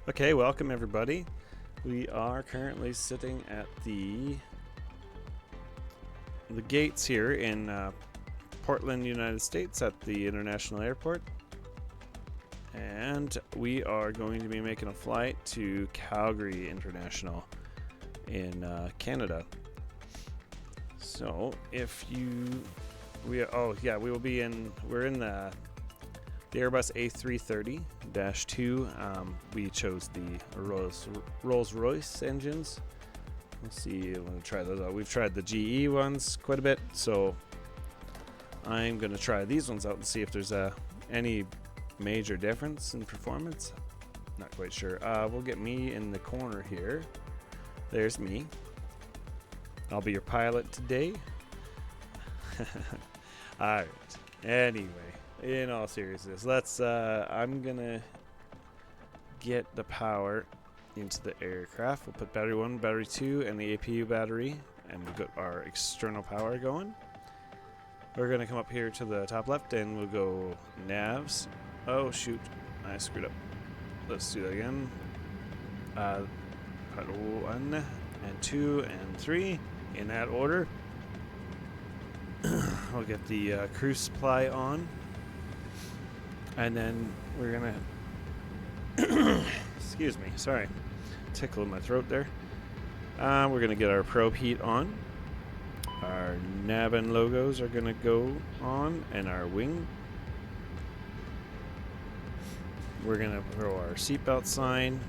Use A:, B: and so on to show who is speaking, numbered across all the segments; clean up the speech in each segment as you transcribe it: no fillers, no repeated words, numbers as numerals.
A: Okay, welcome everybody. We are currently sitting at the gates here in Portland, United States at the International Airport. And we are going to be making a flight to Calgary International in Canada. So if you, we will be in, we're in the Airbus A330-200. We chose the Rolls-Royce engines. Let's see, I'm going to try those out. We've tried the GE ones quite a bit, so I'm going to try these ones out and see if there's any major difference in performance. Not quite sure. We'll get me in the corner here. There's me. I'll be your pilot today. Alright, anyway. In all seriousness, let's I'm gonna get the power into the aircraft. We'll put battery 1, battery 2, and the APU battery, and we'll get our external power going. We're gonna come up here to the top left and we'll go navs. Oh shoot, I screwed up. Let's do that again. Put 1 and 2 and 3 in that order. We'll get the cruise supply on. And then we're gonna excuse me, sorry, tickle in my throat there. We're gonna get our probe heat on. Our nav and logos are gonna go on, and our wing. We're gonna throw our seatbelt sign,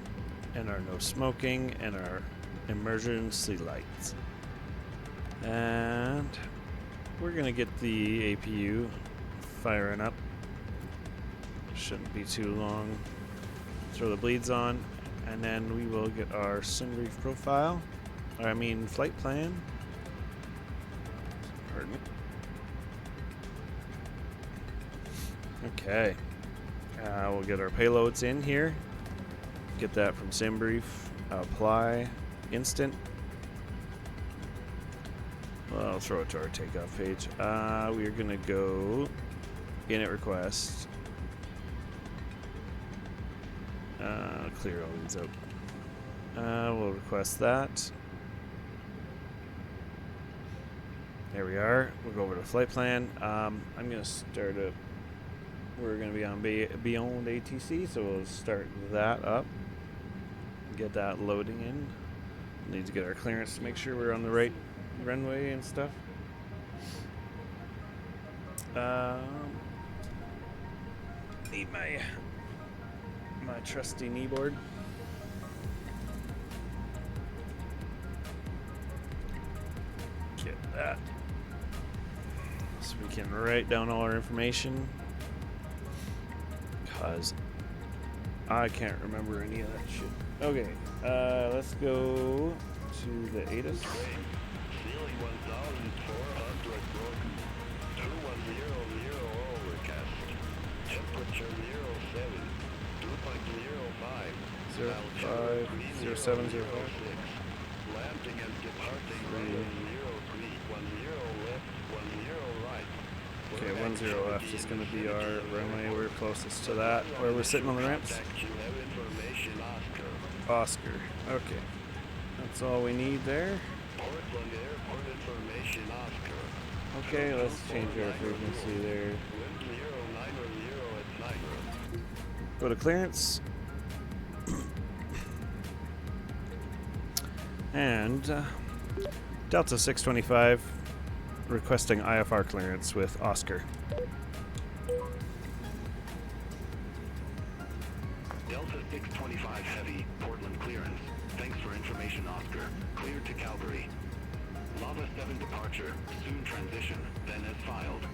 A: and our no smoking, and our emergency lights. And we're gonna get the APU firing up. Shouldn't be too long. Throw the bleeds on, and then we will get our sim brief profile. Flight plan. Pardon me. Okay. We'll get our payloads in here. Get that from sim brief. Apply. Instant. Well, I'll throw it to our takeoff page. We're gonna go init request. Clear all these out. We'll request that. There we are. We'll go over to flight plan. I'm going to start up. We're going to be on beyond ATC, so we'll start that up. Get that loading in. Need to get our clearance to make sure we're on the right runway and stuff. Need my trusty kneeboard. Get that. So we can write down all our information. Because I can't remember any of that shit. Okay, let's go to the ATIS.
B: Ceiling 1,400 broken. 2100 overcast. Temperature 07. 2.05.
A: 050705.
B: Landing and departing 10 left, 10 right.
A: Okay, 10 left is going to be our runway. We're closest to that, where we're sitting on the ramps. Oscar. Okay. That's all we need there.
B: Portland Airport information Oscar.
A: Okay, let's change our frequency there.
B: Wind 0910 at 9.
A: Go to clearance. And Delta 625 requesting IFR clearance with Oscar.
B: Delta 625 Heavy, Portland clearance. Thanks for information, Oscar. Cleared to Calgary. Lava 7 departure, soon transition, then as filed.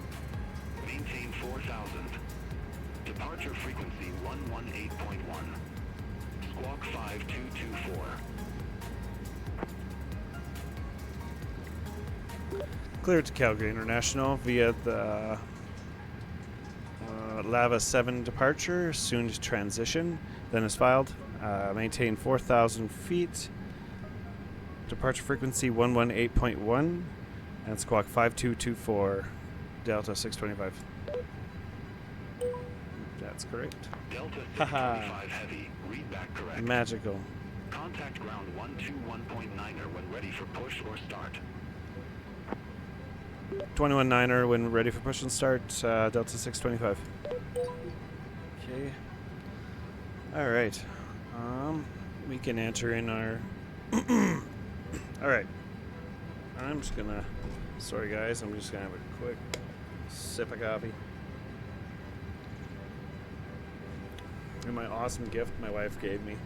B: Maintain 4000. Departure frequency 118.1. Squawk 5224.
A: Cleared to Calgary International via the Lava 7 departure, soon to transition, then is filed. Maintain 4,000 feet. Departure frequency 118.1 and squawk 5224 Delta 625. that's correct.
B: Delta
A: Haha.
B: 625 Heavy, read back correct.
A: Magical.
B: Contact ground 121.9er when ready for push or start.
A: 21-9er when ready for push and start. Delta 625. Okay. All right. We can enter in our. All right. I'm just gonna. Sorry, guys. I'm just gonna have a quick sip of coffee. And my awesome gift my wife gave me.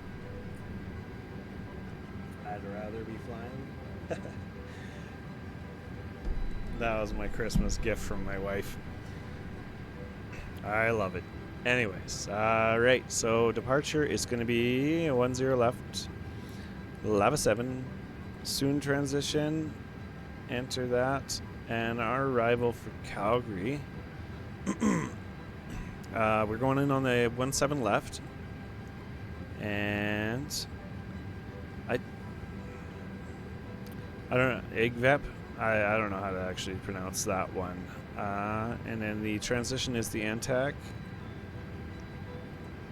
A: I'd rather be flying. That was my Christmas gift from my wife. I love it. Anyways, right, so departure is going to be 10 left, Lava 7, soon transition, enter that, and our arrival for Calgary. We're going in on the 17 left, and I don't know, EGVEP? I don't know how to actually pronounce that one. And then the transition is the ANTAC.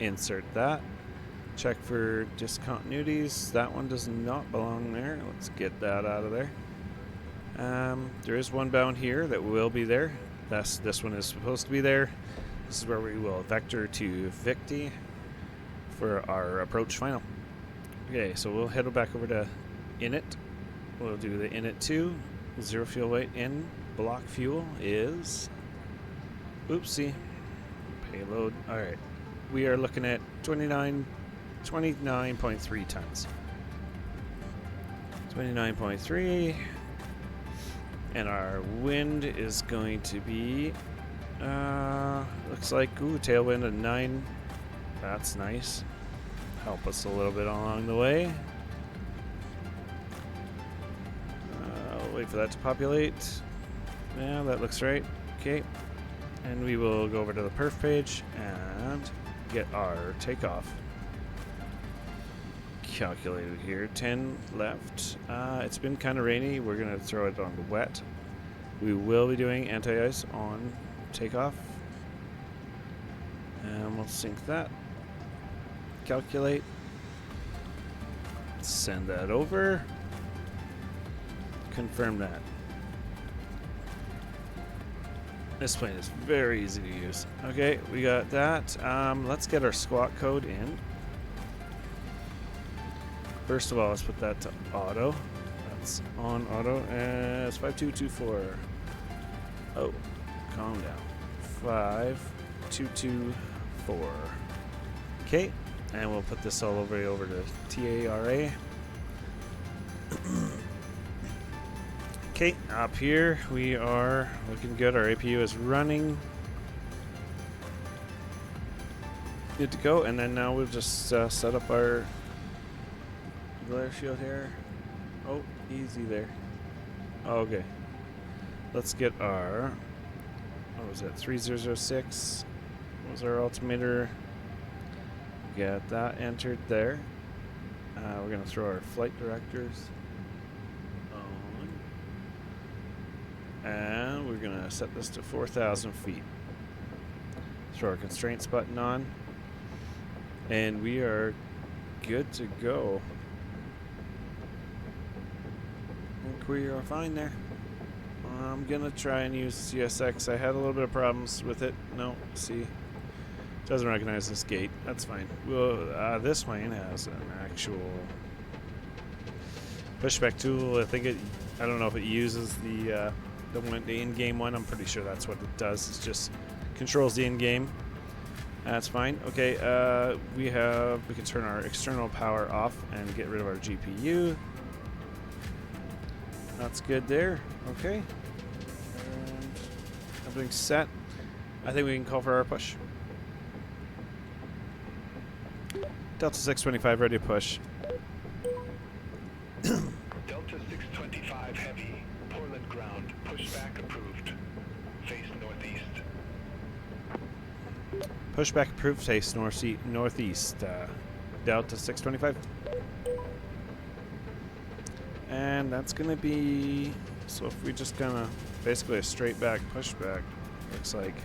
A: Insert that. Check for discontinuities. That one does not belong there. Let's get that out of there. There is one bound here that will be there. This one is supposed to be there. This is where we will vector to Victi for our approach final. Okay, so we'll head back over to init. We'll do the init 2. 0 fuel weight in. Block fuel is. Oopsie. Payload. Alright. We are looking at 29.3 tons. 29.3. And our wind is going to be. Looks like, tailwind of 9. That's nice. Help us a little bit along the way. Wait for that to populate. Yeah, that looks right. Okay. And we will go over to the perf page and get our takeoff calculated here. 10 left. It's been kind of rainy. We're going to throw it on the wet. We will be doing anti-ice on takeoff. And we'll sync that. Calculate. Send that over. Confirm that. This plane is very easy to use. Okay, we got that. Let's get our squawk code in. First of all, let's put that to auto. That's on auto. It's 5224. Oh, calm down. 5224. Okay, and we'll put this all over to TARA. Okay, up here we are looking good. Our APU is running. Good to go. And then now we'll just set up our glare shield here. Oh, easy there. Okay. Let's get our, what was it, 3006 was our altimeter. Get that entered there. We're going to throw our flight directors on. And we're going to set this to 4,000 feet. Throw our constraints button on. And we are good to go. I think we are fine there. I'm going to try and use CSX. I had a little bit of problems with it. No, see. Doesn't recognize this gate. That's fine. Well, this plane has an actual pushback tool. I don't know if it uses the in-game one. I'm pretty sure that's what it does. It just controls the in-game. That's fine. Okay, we can turn our external power off and get rid of our GPU. That's good there. Okay. And everything's set. I think we can call for our push. Delta 625 ready to push.
B: Delta 625 Heavy, Portland ground, pushback approved. Face northeast.
A: Pushback approved, face northeast. Delta 625. And that's going to be, so if we just kind of, basically a straight back pushback, looks like.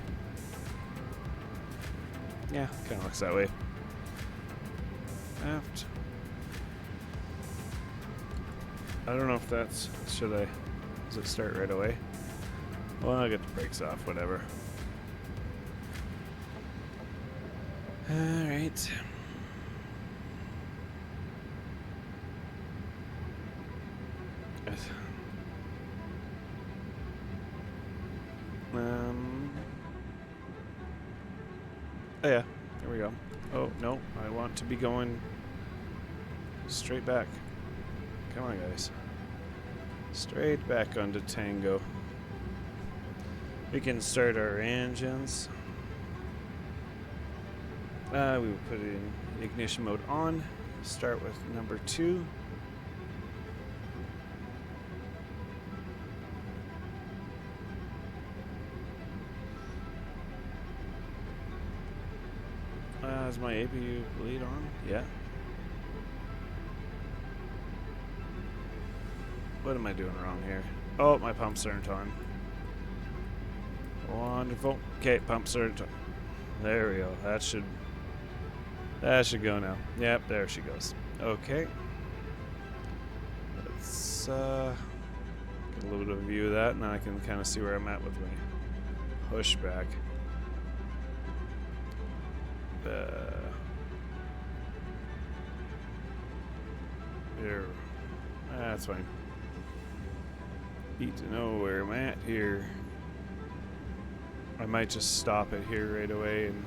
A: Yeah, kind of looks that way. Aft. I don't know if that's... Should I... Does it start right away? Well, I'll get the brakes off, whatever. Alright. Oh yeah, there we go. Oh, no, I want to be going straight back. Come on, guys. Straight back onto Tango. We can start our engines. We will put it in ignition mode on. Start with number 2. Is my APU bleed on? Yeah. What am I doing wrong here? Oh, my pumps aren't on. Wonderful. Okay, pumps aren't on. There we go. That should go now. Yep, there she goes. Okay. Let's get a little bit of a view of that. Now I can kind of see where I'm at with my pushback. There. That's fine. Need to know where I'm at here. I might just stop it here right away, and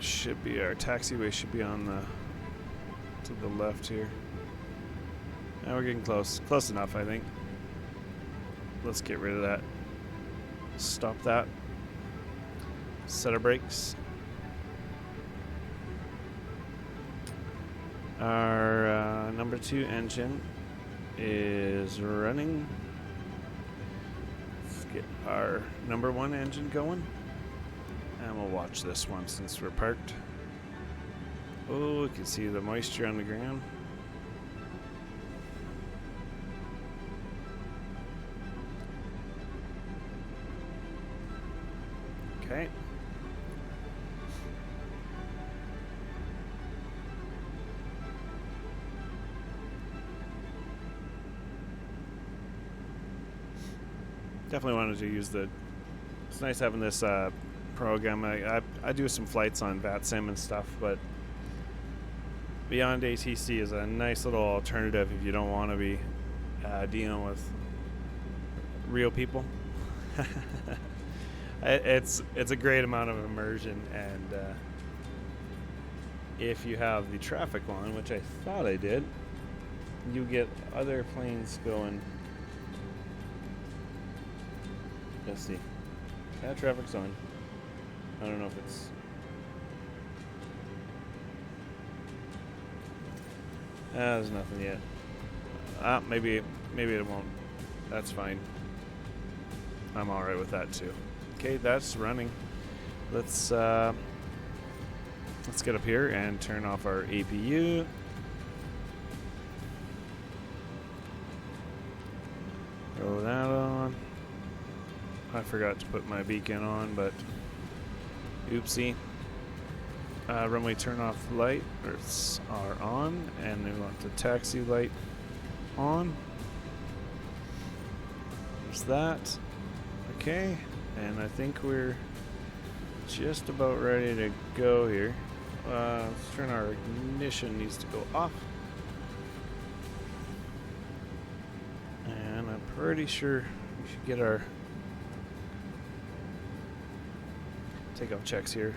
A: should be our taxiway should be on the to the left here. Now we're getting close. Close enough, I think. Let's get rid of that. Stop that. Set our brakes. Our number 2 engine is running. Let's get our number 1 engine going. And we'll watch this one since we're parked. Oh, you can see the moisture on the ground. Okay. Definitely wanted to use the... It's nice having this program. I do some flights on VATSIM and stuff, but Beyond ATC is a nice little alternative if you don't want to be dealing with real people. It's a great amount of immersion, and if you have the traffic on, which I thought I did, you get other planes going. Let's see. Yeah, traffic's on. I don't know if it's... there's nothing yet. Maybe it won't. That's fine. I'm alright with that too. Okay, that's running. Let's get up here and turn off our APU. Throw that on. I forgot to put my beacon on, but oopsie. Runway turn off lights are on, and we want the taxi light on. There's that. Okay, and I think we're just about ready to go here. Let's turn our ignition, needs to go off. And I'm pretty sure we should get our takeoff checks here.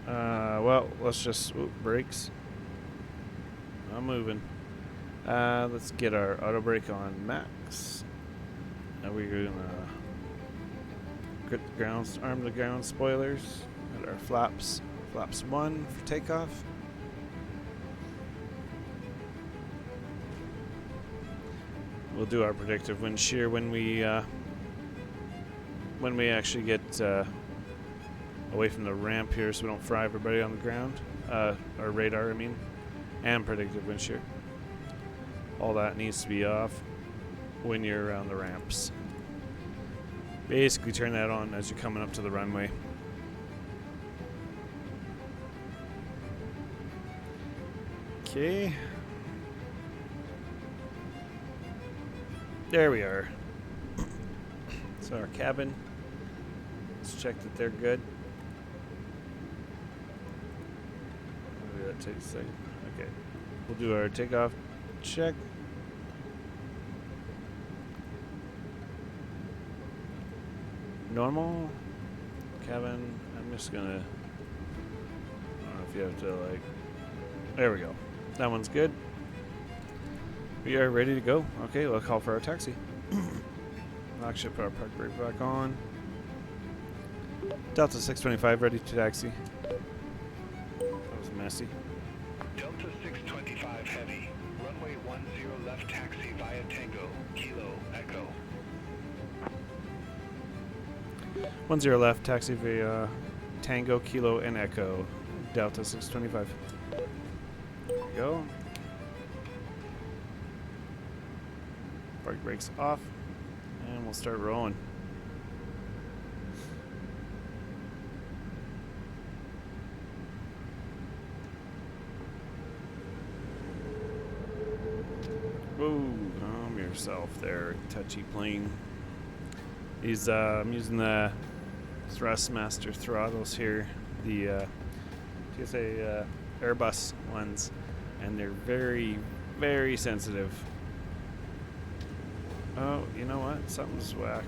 A: Well, let's just... Ooh, brakes. I'm moving. Let's get our auto brake on max. Now we're gonna get the ground, arm the ground spoilers. Got our flaps. Flaps 1 for takeoff. We'll do our predictive wind shear when we actually get away from the ramp here, so we don't fry everybody on the ground, or radar, I mean, and predictive wind shear. All that needs to be off when you're around the ramps. Basically turn that on as you're coming up to the runway. Okay. There we are. So our cabin. Let's check that they're good. Maybe that takes a second. Okay. We'll do our takeoff check. Normal. Cabin. I'm just gonna... I don't know if you have to like... There we go. That one's good. We are ready to go. Okay, we'll call for our taxi. Actually, put our park brake back on. Delta 625 ready to taxi. That was messy.
B: Delta 625 heavy. Runway 10 left taxi via Tango, Kilo, Echo.
A: 10 left taxi via Tango, Kilo, and Echo. Delta 625. There we go. Park brakes off. And we'll start rolling. Whoa, calm yourself there, touchy plane. I'm using the Thrustmaster throttles here, the TSA Airbus ones, and they're very, very sensitive. Oh, you know what? Something's whack.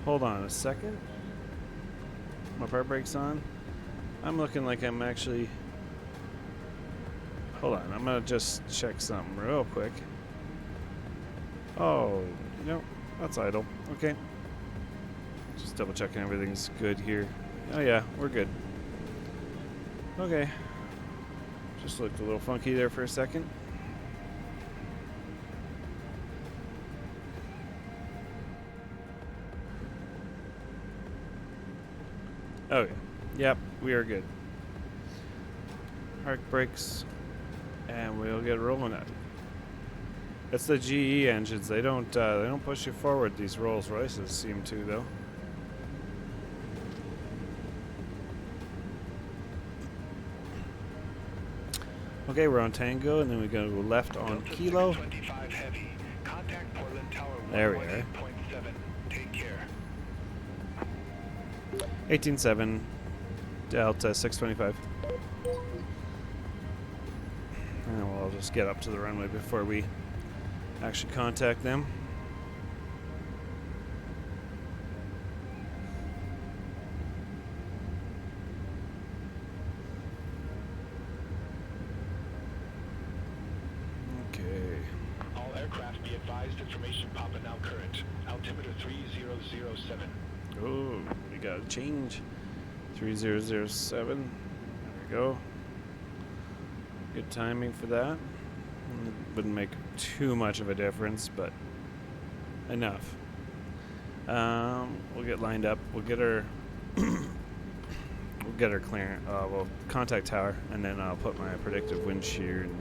A: Hold on a second. My park brake's on. I'm looking like I'm actually... Hold on, I'm gonna just check something real quick. Oh, no, that's idle. Okay. Just double checking everything's good here. Oh yeah, we're good. Okay. Just looked a little funky there for a second. Okay. Yep, we are good. Park brakes, and we'll get rolling at it. It's the GE engines. They don't push you forward. These Rolls Royces seem to, though. Okay, we're on Tango, and then we go left on Kilo.
B: Heavy. Contact Portland Tower.
A: There we are.
B: 118.7. Take care.
A: 18.7, Delta 625. And we'll just get up to the runway before we actually contact them. Okay.
B: All aircraft be advised, information Papa now current. Altimeter 3007.
A: Oh, we got to change. 3007. There we go. Good timing for that. Wouldn't make too much of a difference, but enough. We'll get lined up. We'll get our clearance. We'll contact tower, and then I'll put my predictive wind shear and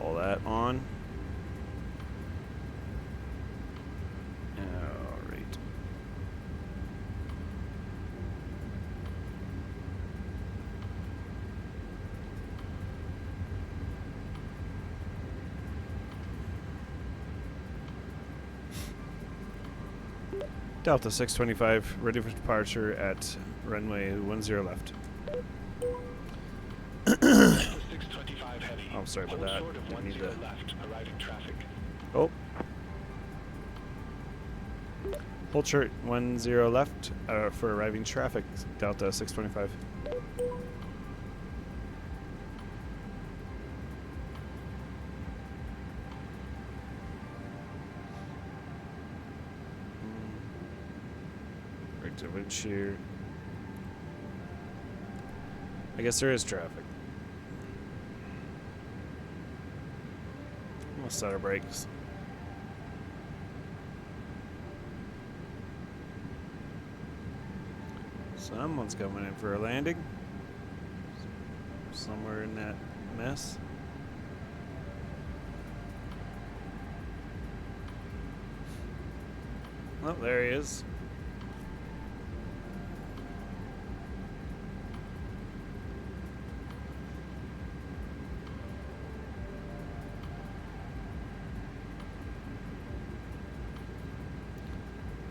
A: all that on. All right. Delta 625, ready for departure at runway 10 left.
B: Delta 625 heavy.
A: Oh, sorry about
B: Hold
A: that.
B: short of
A: Didn't
B: 10
A: need to...
B: left. Arriving traffic.
A: Oh. Hold short 10 left for arriving traffic, Delta 625. Right to wind shear. I guess there is traffic. We'll set our brakes. Someone's coming in for a landing. Somewhere in that mess. Oh, there he is.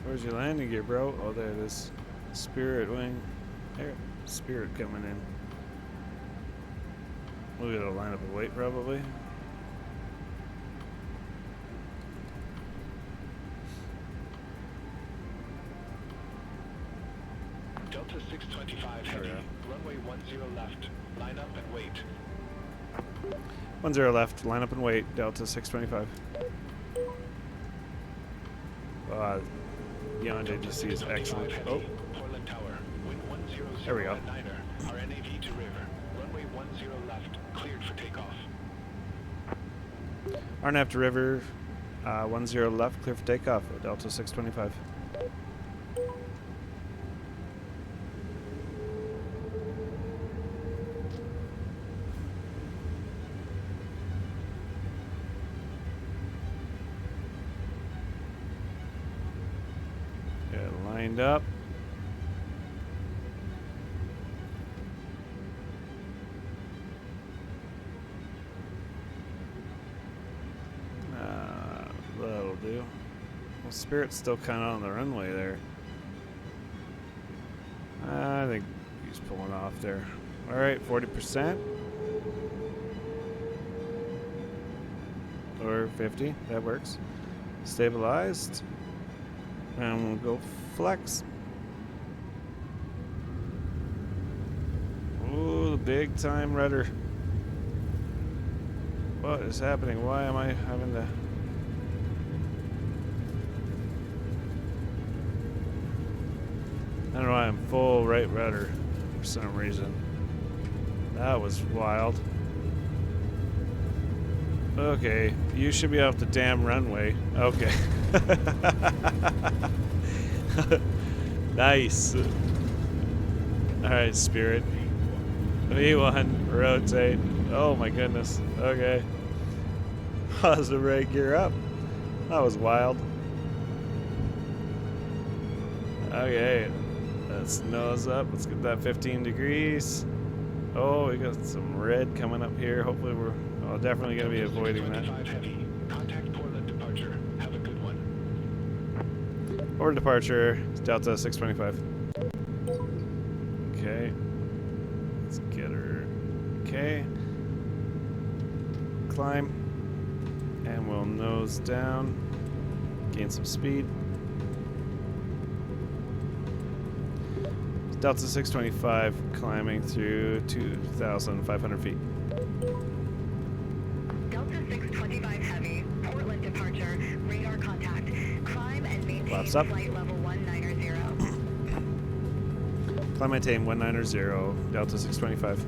A: Where's your landing gear, bro? Oh, there it is. Spirit wing. There. Spirit coming in. We'll get a line up and wait, probably.
B: Delta 625 heavy, runway 10 left, line up and wait.
A: 10 left, line up and wait, Delta 625. Beyond AGC is excellent. Oh,
B: Portland Tower, wind 100
A: there we go.
B: at 9er, RNAV to river, runway 10 left, cleared for takeoff.
A: RNAV to river, 10 left, clear for takeoff, Delta 625. Lined up. That'll do. Well, Spirit's still kind of on the runway there. I think he's pulling off there. All right, 40%. Or 50, that works. Stabilized. And we'll go flex. Ooh, the big time rudder. What is happening? Why am I having to... I don't know why I'm full right rudder for some reason. That was wild. Okay, you should be off the damn runway. Okay. Nice. Alright, Spirit. V1, rotate. Oh my goodness. Okay. Positive right gear up. That was wild. Okay. Let's nose up. Let's get that 15 degrees. Oh, we got some red coming up here. Hopefully we're definitely going to be avoiding that.
B: Heavy. Contact Portland departure. Have a good one.
A: Or departure, Delta 625. Okay. Let's get her. Okay. Climb. And we'll nose down. Gain some speed. Delta 625 climbing through 2,500 feet.
C: Delta 625 heavy, Portland departure, radar contact. Climb and maintain
A: Flaps up.
C: flight level 190.
A: Climb maintain 190, Delta 625.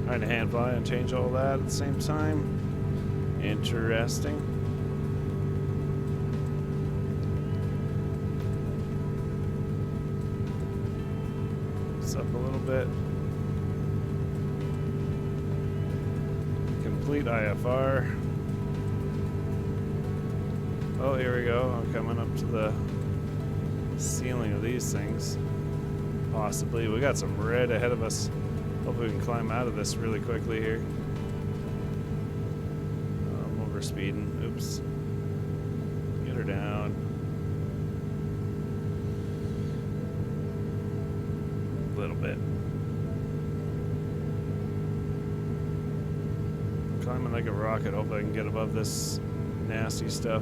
A: Trying to hand fly and change all that at the same time. Interesting. It's up a little bit. Complete IFR. Oh, here we go. I'm coming up to the ceiling of these things. Possibly. We got some red ahead of us. Hopefully we can climb out of this really quickly here. I'm over speeding. Oops. Get her down. A little bit. Climbing like a rocket. Hopefully I can get above this nasty stuff.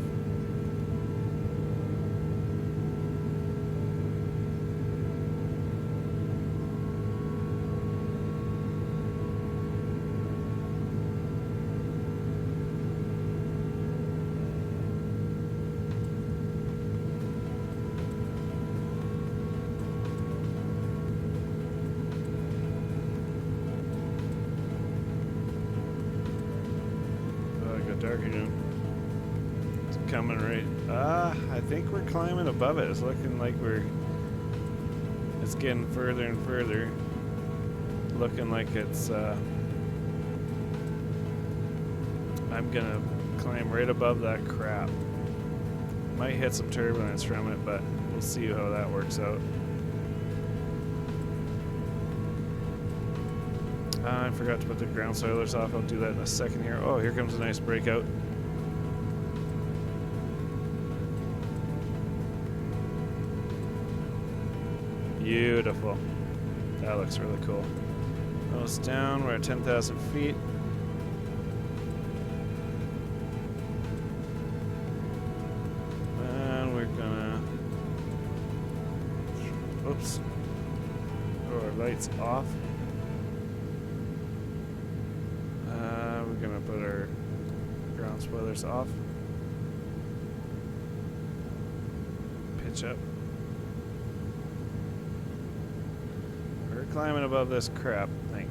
A: Darker. It's coming right. I think we're climbing above it. It's looking like it's getting further and further. looking like it's I'm gonna climb right above that crap. Might hit some turbulence from it, but we'll see how that works out. I forgot to put the ground spoilers off. I'll do that in a second here. Oh, here comes a nice breakout. Beautiful. That looks really cool. Nose down, we're at 10,000 feet. And we're gonna... Oops. Throw our lights off. We're gonna put our ground spoilers off. Pitch up. We're climbing above this crap. Thank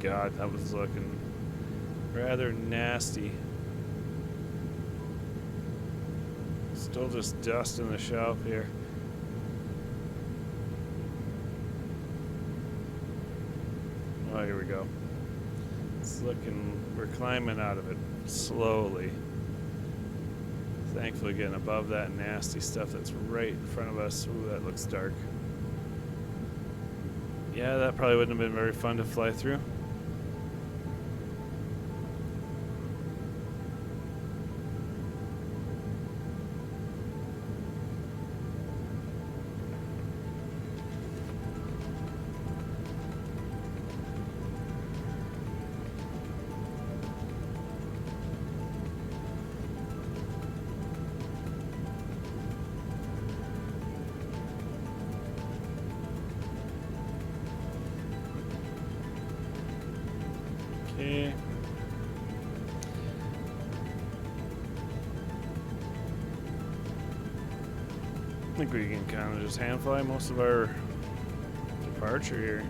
A: God, that was looking rather nasty. Still just dust in the shelf here. Oh, here we go. It's looking, we're climbing out of it slowly. Thankfully getting above that nasty stuff that's right in front of us. Ooh, that looks dark. Yeah, that probably wouldn't have been very fun to fly through. Okay. I think we can kind of just hand fly most of our departure here.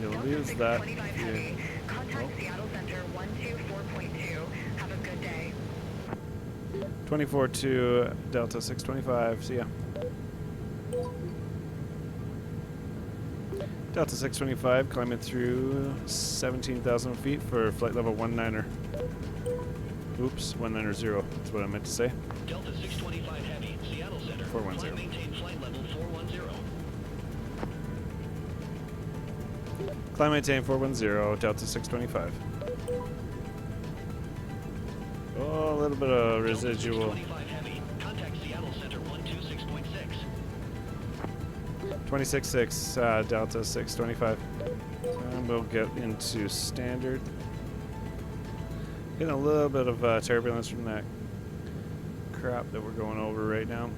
A: You'll use that.
C: Heavy. Contact Seattle Center 124.2. Have a good day.
A: 24-2 Delta 625. See ya. Delta 625 climbing through 17,000 feet for flight level 19er. Oops, 190. That's what I meant to say.
D: Delta 625 Heavy, Seattle Center.
A: 410.
D: Maintain flight level 410.
A: Climb maintain 410, Delta 625. Oh, a little bit of residual.
D: 625 Heavy, contact Seattle Center 126.6.
A: 26.6 Delta 625. And we'll get into standard. Getting a little bit of turbulence from that crap that we're going over right now.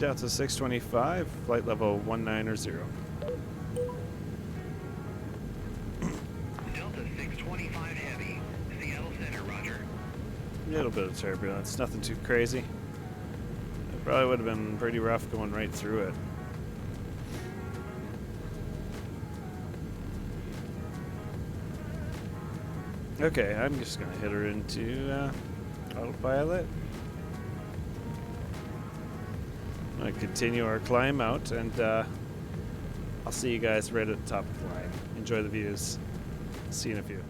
A: Delta 625, flight level 190.
B: Delta 625 Heavy, Seattle Center, roger.
A: A little bit of turbulence, nothing too crazy. It probably would have been pretty rough going right through it. Okay, I'm just gonna hit her into autopilot. I'm gonna continue our climb out, and I'll see you guys right at the top of the line. Enjoy the views. See you in a few.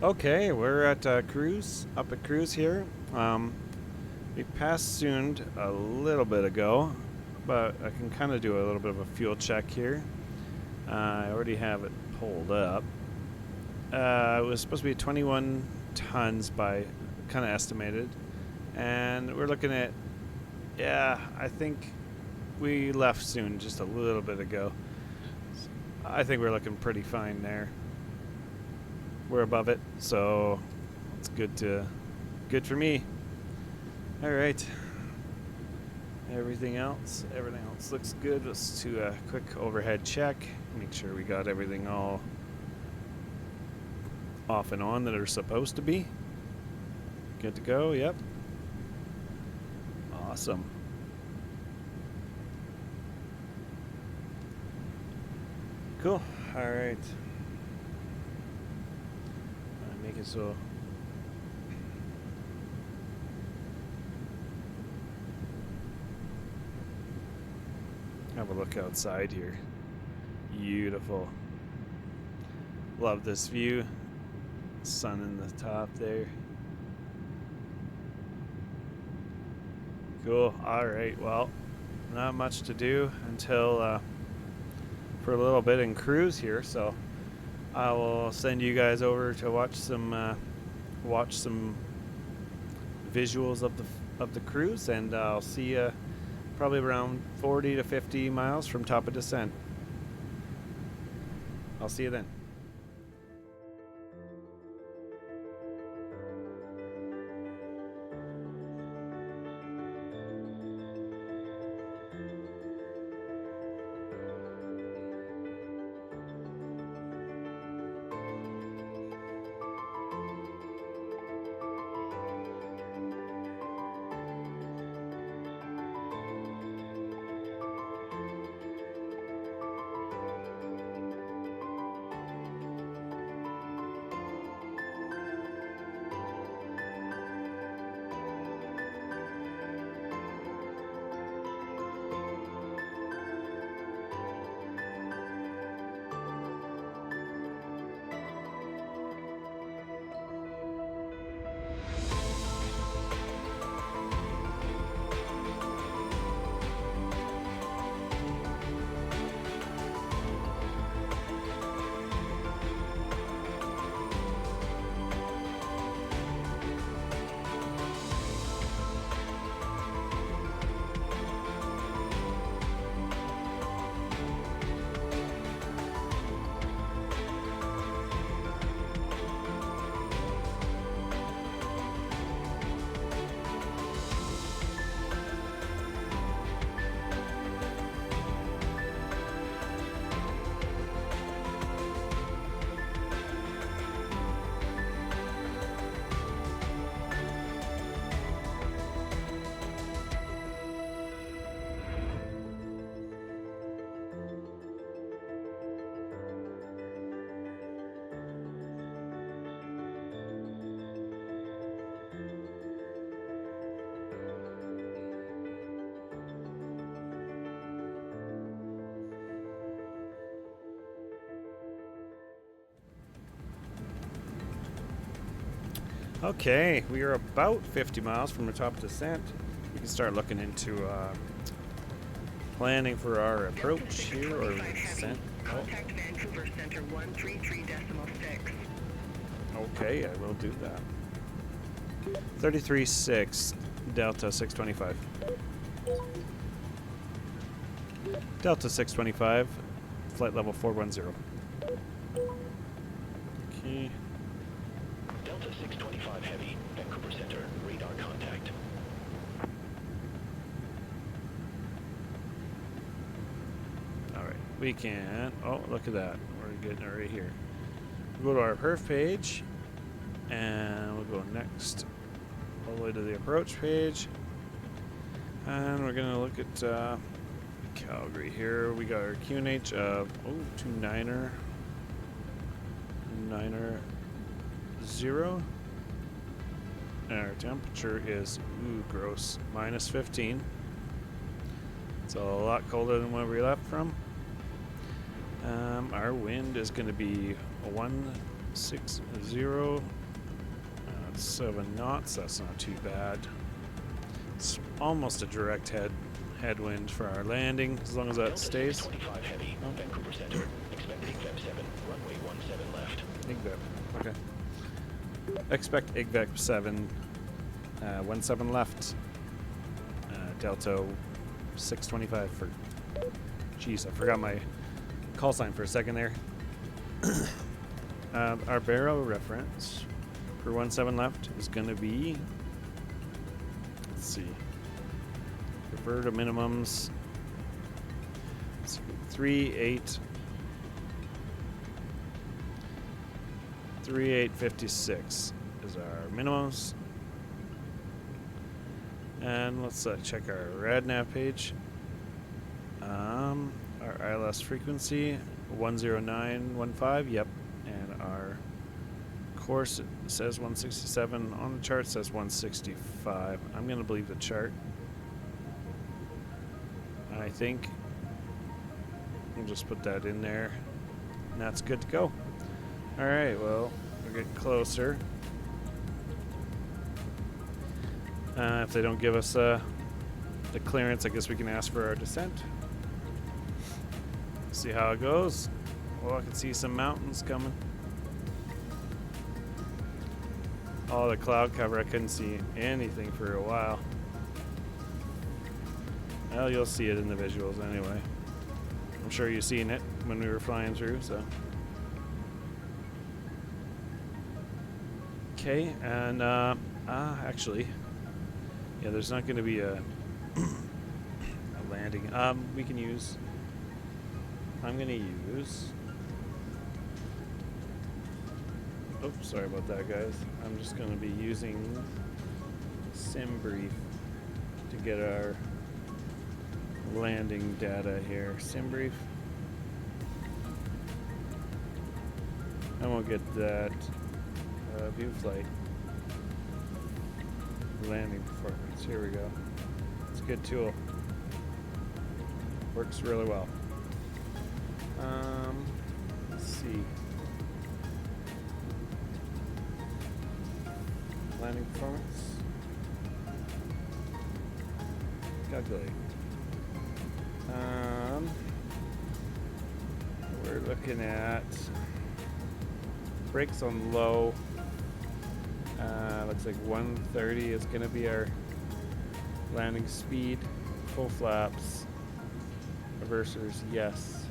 A: Okay, we're at cruise, up at cruise here. We passed Soond a little bit ago, but I can kind of do a little bit of a fuel check here. I already have it pulled up. It was supposed to be 21 tons by kind of estimated, and we're looking at, yeah, I think we left Soond just a little bit ago. I think we're looking pretty fine there. We're above it, so it's good for me. All right. Everything else looks good. Let's do a quick overhead check. Make sure we got everything all off and on that are supposed to be. Good to go. Yep. Awesome. Cool. All right. Make it so. Have a look outside here. Beautiful. Love this view. Sun in the top there. Cool. All right. Well, not much to do until for a little bit in cruise here. So I will send you guys over to watch some visuals of the cruise, and I'll see you probably around 40 to 50 miles from top of descent. I'll see you then. Okay, we are about 50 miles from the top descent. We can start looking into planning for our approach here or descent.
C: Contact Vancouver Center 133.6.
A: Okay, I will do that. 33.6 Delta 625. Delta 625, flight level 410. Okay.
D: Delta 625 Heavy, Vancouver Center, radar contact.
A: Alright, we can. Oh, look at that. We're getting it right here. We'll go to our perf page, and we'll go next all the way to the approach page. And we're going to look at Calgary here. We got our QNH of 29er 0. And our temperature is, gross, minus 15. It's a lot colder than where we left from. Our wind is going to be 1 60. 7 knots. That's not too bad. It's almost a direct headwind for our landing, as long as that stays.
D: 25 heavy, Vancouver Center. Expect IGVEP 7, runway 17 left.
A: IGVEP, okay. Expect IGVEP 7, 17 left. Delta 625 for... Jeez, I forgot my call sign for a second there. Our barrel reference for 17 left is going to be... Let's see. Refer to minimums. 3856 is our minimums. And let's check our RadNav page. Our ILS frequency 10915. Yep, and our course says 167. On the chart says 165. I'm gonna believe the chart. I think we'll just put that in there, and that's good to go. All right, well, we're getting closer. If they don't give us the clearance, I guess we can ask for our descent. See how it goes. Well, I can see some mountains coming. All the cloud cover, I couldn't see anything for a while. Well, you'll see it in the visuals anyway. I'm sure you've seen it when we were flying through, so. Okay, and actually, yeah, there's not going to be a landing. We can use. I'm going to use. Oops, sorry about that, guys. I'm just going to be using SimBrief to get our landing data here. SimBrief. And we'll get that view flight landing performance. Here we go. It's a good tool. Works really well. Let's see. Landing performance. Calculate. We're looking at brakes on low. Looks like 130 is going to be our landing speed. Full flaps. Reversers, yes.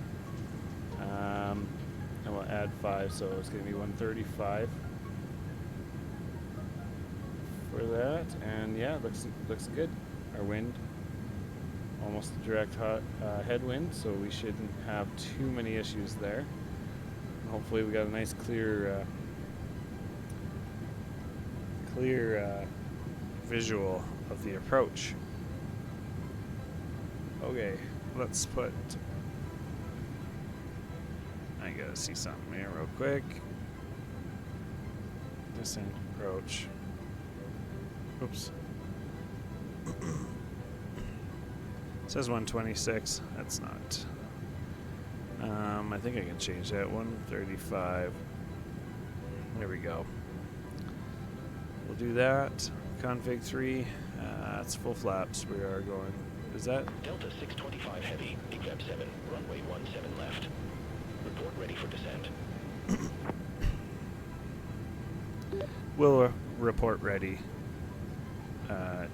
A: And we'll add 5, so it's going to be 135 for that. And yeah, looks good. Our wind, almost a direct headwind, so we shouldn't have too many issues there. And hopefully we got a nice clear visual of the approach. Okay, let's put... I gotta see something here real quick. Descent approach. Oops. It says 126. That's not. I think I can change that. 135. There we go. We'll do that. Config 3. That's full flaps. We are going. Is that?
D: Delta 625 heavy, IGVEP 7, runway 17 left. Report ready for descent.
A: We'll report ready.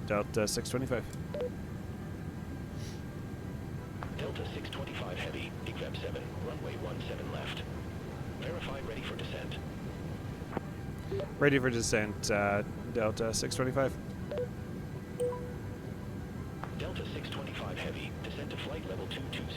A: Delta 625.
D: Delta 625 heavy, IGVEP 7, runway 17 left. Verify ready for descent.
A: Ready for descent, Delta 625.
D: Delta 625 heavy, descent to flight level 220.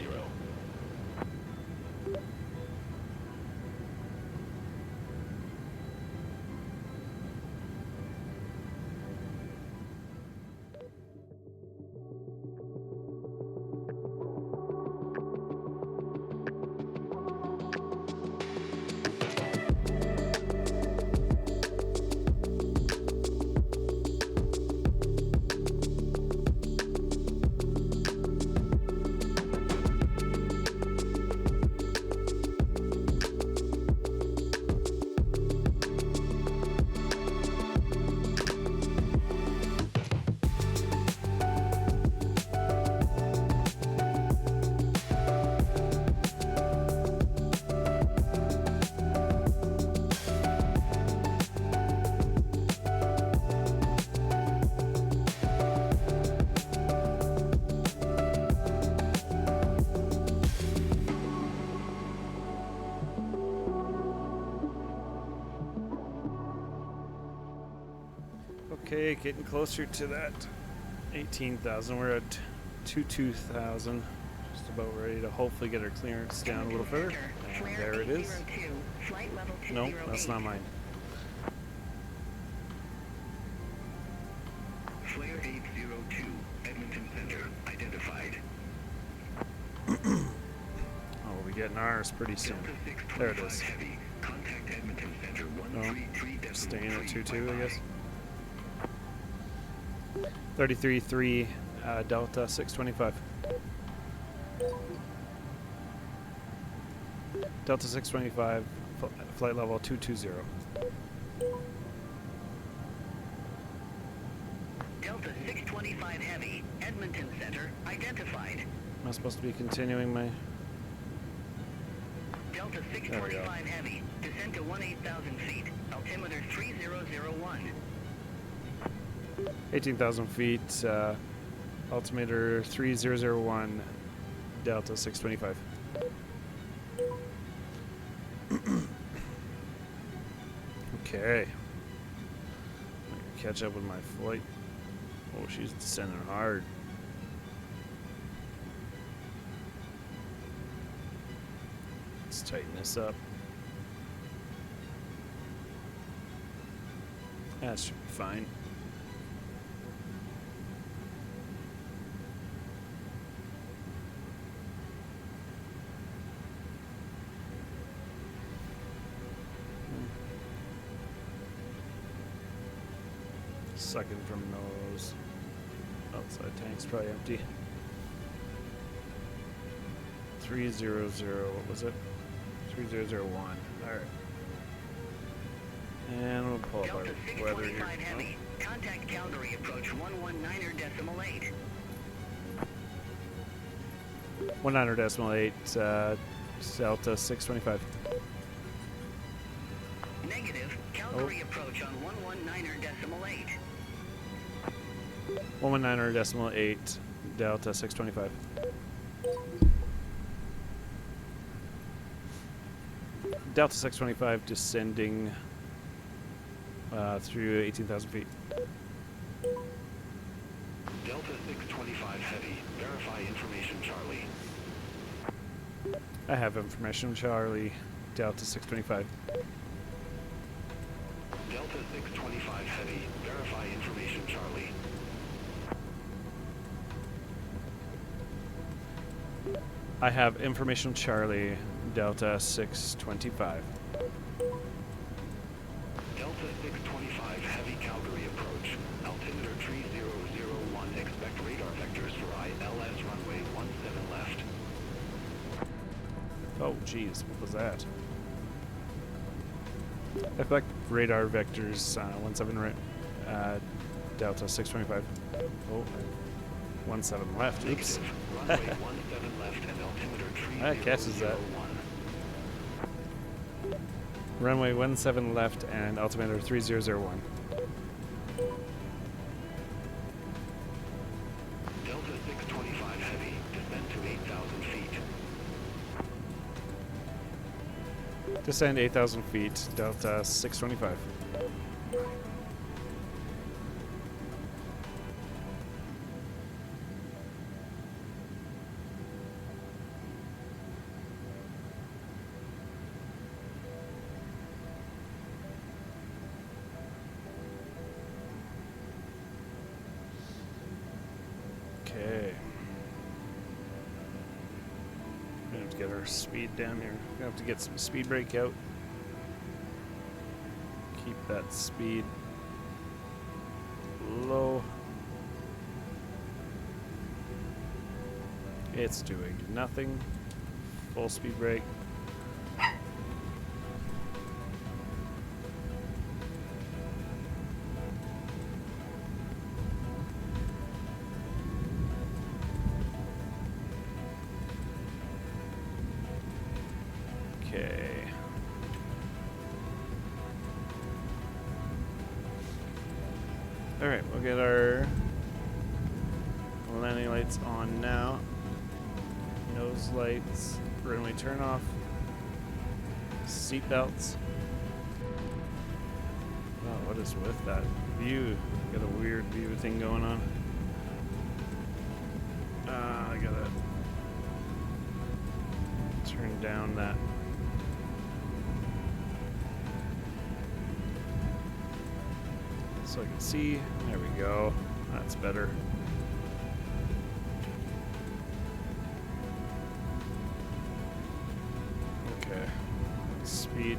A: Okay, getting closer to that 18,000. We're at 22,000. Just about ready to hopefully get our clearance down a little further. And there it is. No, that's not mine.
B: Flare 802, Edmonton Center, identified.
A: Oh, we'll be getting ours pretty soon. There it is.
B: Heavy, contact Edmonton Center
A: No,
B: 133.35.
A: staying at 2-2, I guess. 33-3 Delta 625. Delta 625, flight level 220.
C: Delta 625 Heavy, Edmonton Center, identified.
A: Am I supposed to be continuing my...
C: Delta
A: There we go.
C: 625 Heavy, descend to 18,000 feet, altimeter 3001.
A: 18,000 feet, altimeter 3001, Delta 625. Okay. Catch up with my flight. Oh, she's descending hard. Let's tighten this up. That should be fine. Sucking from those outside tanks, probably empty. 300, what was it? 3001. Alright. And we'll pull up our
C: Delta
A: weather here.
C: 625 Heavy, contact Calgary approach 119.8.
A: 19.8, Delta 625.
C: Negative, Calgary approach on 119.8.
A: 119.8, Delta 625. Delta 625 descending through 18,000 feet.
B: Delta 625 Heavy, verify information, Charlie.
A: I have information, Charlie. Delta 625.
B: Delta 625 Heavy, verify information, Charlie.
A: I have information, Charlie. Delta 625.
B: Delta 625 Heavy, Calgary approach. Altimeter 3001, expect radar vectors for ILS runway 17 left.
A: Oh, geez, what was that? Expect radar vectors 17 right. Delta 625. Oh, 17 left. Oops.
B: Negative, runway 17 left and altimeter 3001.
A: That catches that. Runway 17 left and altimeter 3001.
B: Delta 625 Heavy, descend to 8,000 feet.
A: Descend 8,000 feet. Delta 625. Okay. We're gonna have to get our speed down here. We're gonna have to get some speed breakout. Keep that speed low. It's doing nothing. Full speed brake. Okay. Alright, we'll get our landing lights on now. Nose lights, runway turn off, seat belts. Oh, what is with that view? Got a weird view thing going on. I gotta turn down that. So I can see. There we go. That's better. Okay. Speed.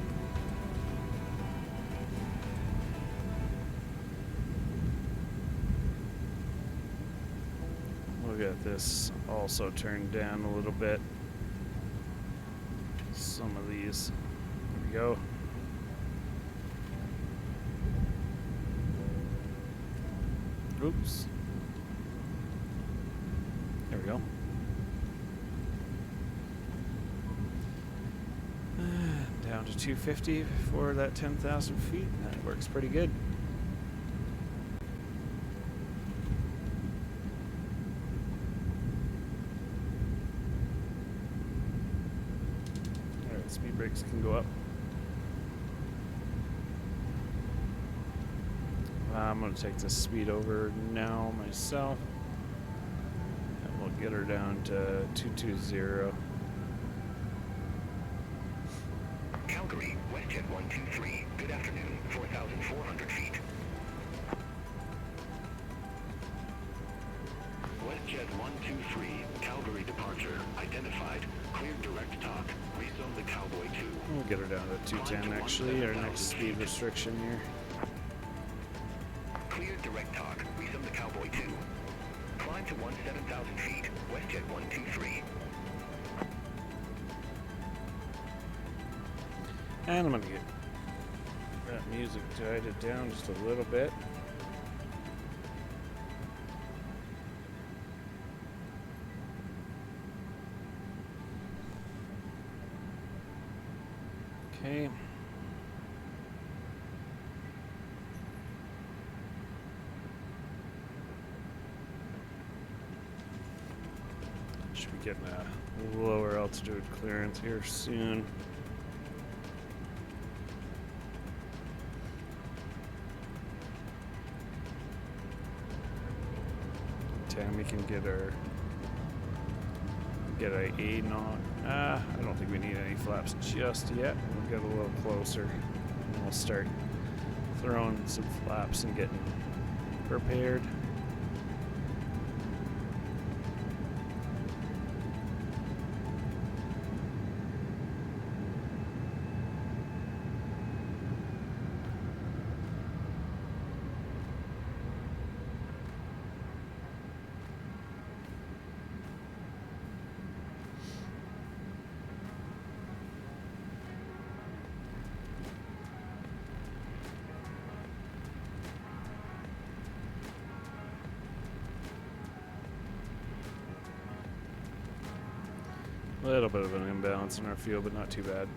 A: We'll get this also turned down a little bit. Some of these. There we go. Oops. There we go. Down to 250 for that 10,000 feet. That works pretty good. Alright, speed brakes can go up. I'm going to take the speed over now myself. And we'll get her down to 220.
B: Calgary, WestJet 123. Good afternoon, 4,400 feet. WestJet 123, Calgary departure, identified, cleared direct talk, resume the Cowboy 2.
A: We'll get her down to 210 actually, our next speed restriction here.
B: Cleared direct talk, resume the Cowboy 2. Climb to 17,000 feet, WestJet 123.
A: And I'm going to get that music dialed down just a little bit. Okay. Should be getting a lower altitude clearance here soon. 10, we can get our A knot. I don't think we need any flaps just yet. We'll get a little closer and we'll start throwing some flaps and getting prepared. A little bit of an imbalance in our fuel, but not too bad.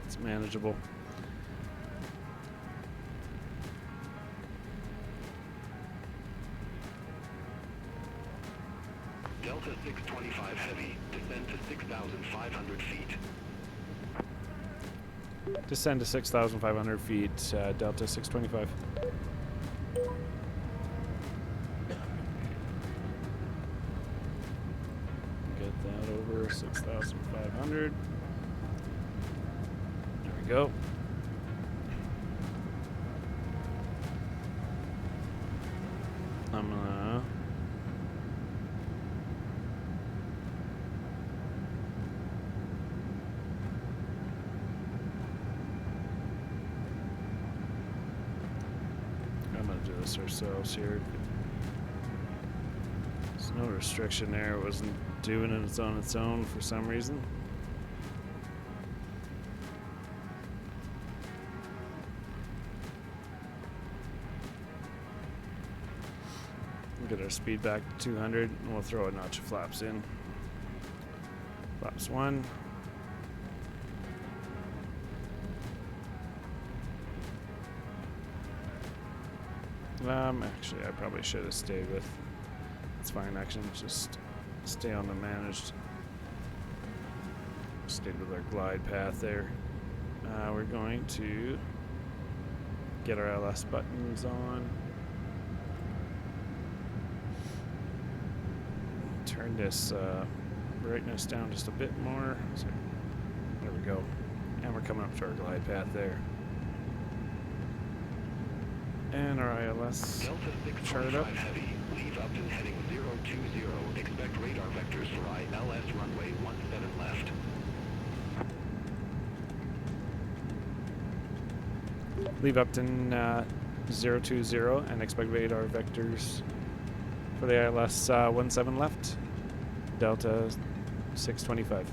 A: It's manageable.
B: Delta 625 Heavy, descend to 6,500 feet.
A: Descend to 6,500 feet, Delta 625. Get that over 6,500. There we go. I'm gonna do this ourselves here. There's no restriction there. It wasn't doing it on its own for some reason. We'll get our speed back to 200 and we'll throw a notch of flaps in. Flaps 1. Actually, I probably should have stayed with. It's fine, actually, just stay on the managed. Stayed with our glide path there. We're going to get our LS buttons on. Turn this brightness down just a bit more. So, there we go. And we're coming up to our glide path there. And our ILS
B: Delta
A: chart up.
B: 625 Heavy, leave Upton heading 020. Expect radar vectors for ILS runway 17 left.
A: Leave Upton 020 and expect radar vectors for the ILS 17 left. Delta 625.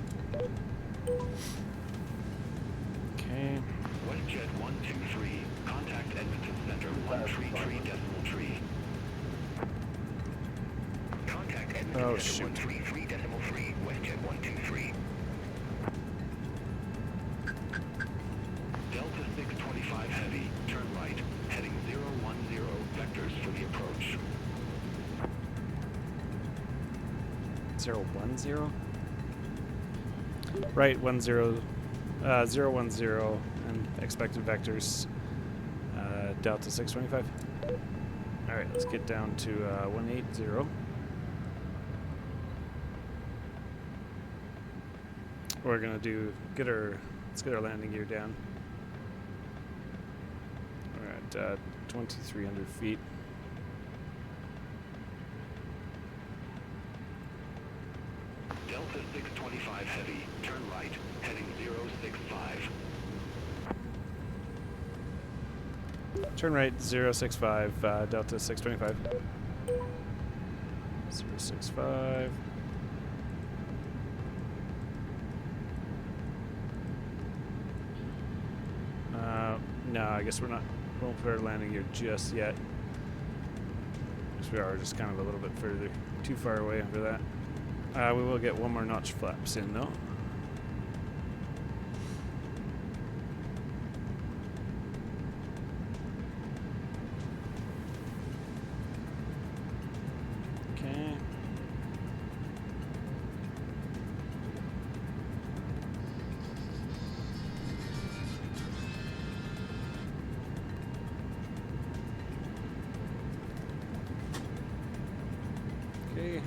A: Okay.
B: WestJet 123, contact Edmonton Center 133.3. Contact Edmonton
A: Oh,
B: Center
A: shoot.
B: 133.3, WestJet 123. Delta 625 Heavy, turn right, heading 010, vectors for the approach.
A: 010? Right, 010 and expected vectors Delta 625. Alright, let's get down to 180. We're gonna let's get our landing gear down. We're at 2,300 feet.
B: Delta 625 Heavy, turn right, heading 065.
A: Turn right 065, Delta 625. 065. No, I guess won't put our landing gear just yet. Because we are just kind of a little bit further, too far away for that. We will get one more notch flaps in though. Okay. Okay.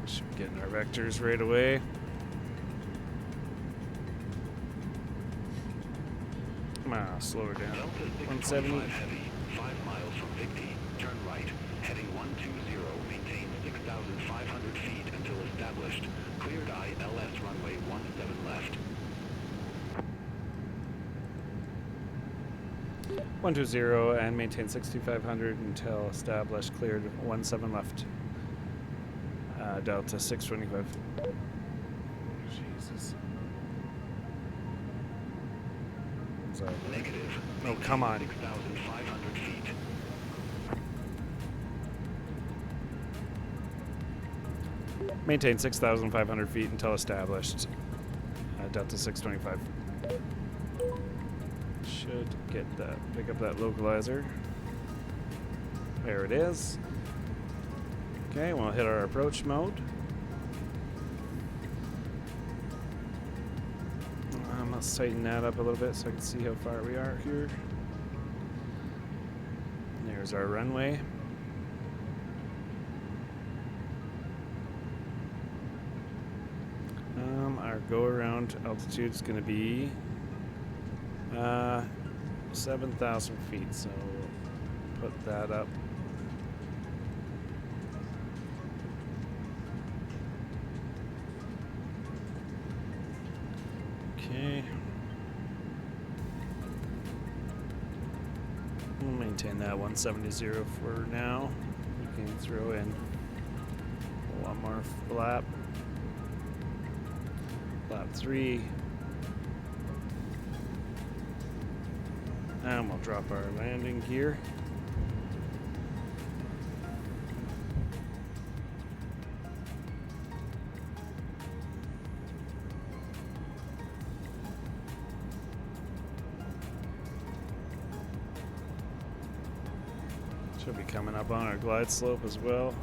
A: Should be getting our vectors right away. Come on, slow her down.
B: Delta
A: 170.
B: 625 Heavy, 5 miles from Vigny, turn right, heading 120, maintain 6,500 feet until established. Cleared ILS runway 17 left.
A: 120 and maintain 6,500 until established. Cleared 17 left. Delta 625. Jesus. What's that?
B: Negative.
A: Oh, come on.
B: 6,500 feet.
A: Maintain 6,500 feet until established. Delta 625. Should get that. Pick up that localizer. There it is. Okay, we'll hit our approach mode. Let's tighten that up a little bit so I can see how far we are here. There's our runway. Our go around altitude is going to be 7,000 feet, so we'll put that up. Okay. We'll maintain that 170 for now. We can throw in one more flap. Flap 3. And we'll drop our landing gear. Should be coming up on our glide slope as well.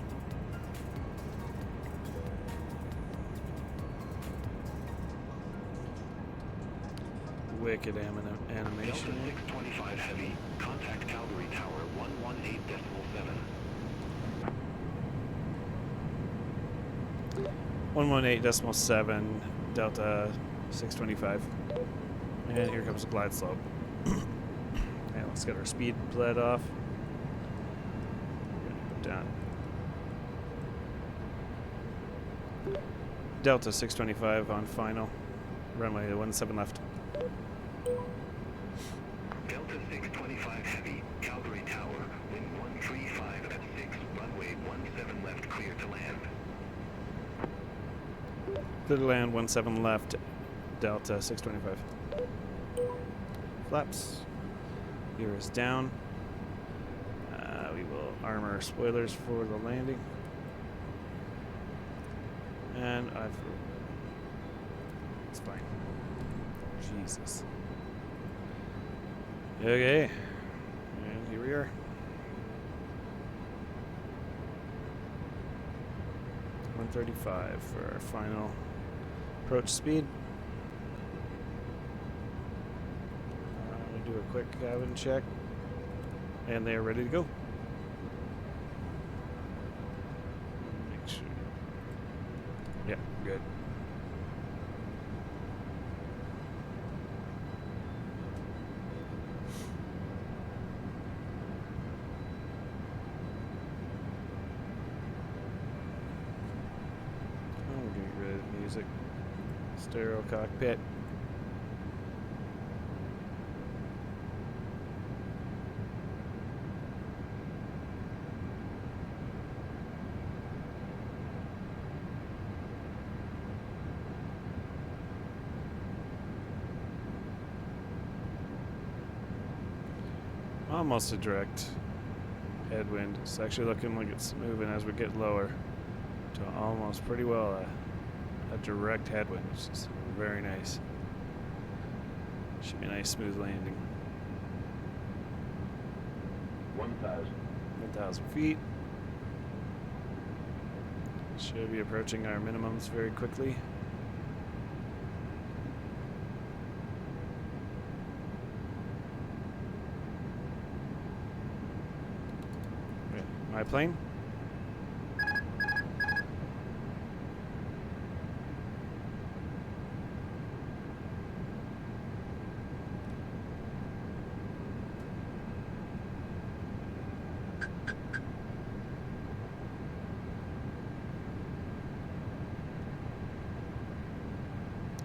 A: wicked
B: Delta
A: animation.
B: 625 Heavy, contact Calgary Tower 118.7.
A: 118.7 Delta 625. And here comes the glide slope. And let's get our speed bled off. Put down Delta 625 on final. Runway 17 left.
B: Delta 625 Heavy, Calgary Tower, wind 135 at 6, runway 17 left, clear to land.
A: Clear to land 17 left, Delta 625. Flaps. Gear is down. We will arm our spoilers for the landing. And it's fine. Jesus. Okay. And here we are. 135 for our final approach speed. I'm going to do a quick cabin check. And they are ready to go. Make sure. Yeah, good. I'm getting rid of music. Stereo cockpit. Almost a direct headwind. It's actually looking like it's moving as we get lower to almost pretty well a direct headwind, which is very nice. Should be a nice smooth landing. 1,000 feet. Should be approaching our minimums very quickly. My plane.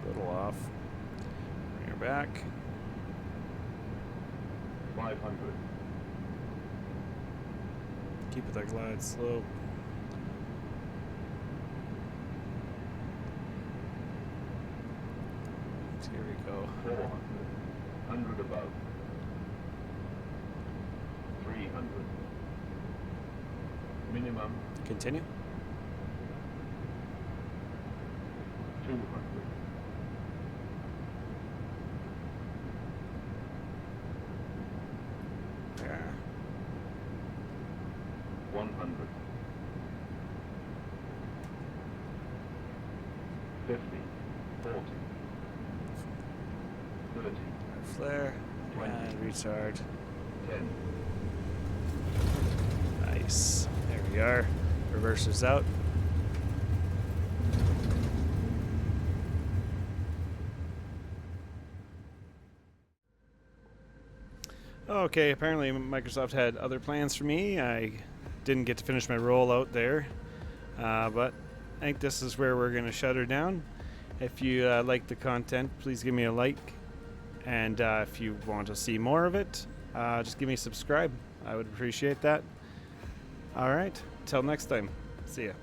A: Little off. Bring her back.
E: 500.
A: Keep it that glide slope. Here we go.
E: 400. 100 above. 300. Minimum.
A: Continue.
E: 200.
A: There.
E: 100. 50. 40. 30.
A: Flare
E: 20.
A: and recharge.
E: 10.
A: Nice. There we are. Reversers out. Okay, apparently Microsoft had other plans for me. I didn't get to finish my rollout there. But I think this is where we're going to shut her down. If you like the content, please give me a like. And if you want to see more of it, just give me a subscribe. I would appreciate that. All right. Till next time. See ya.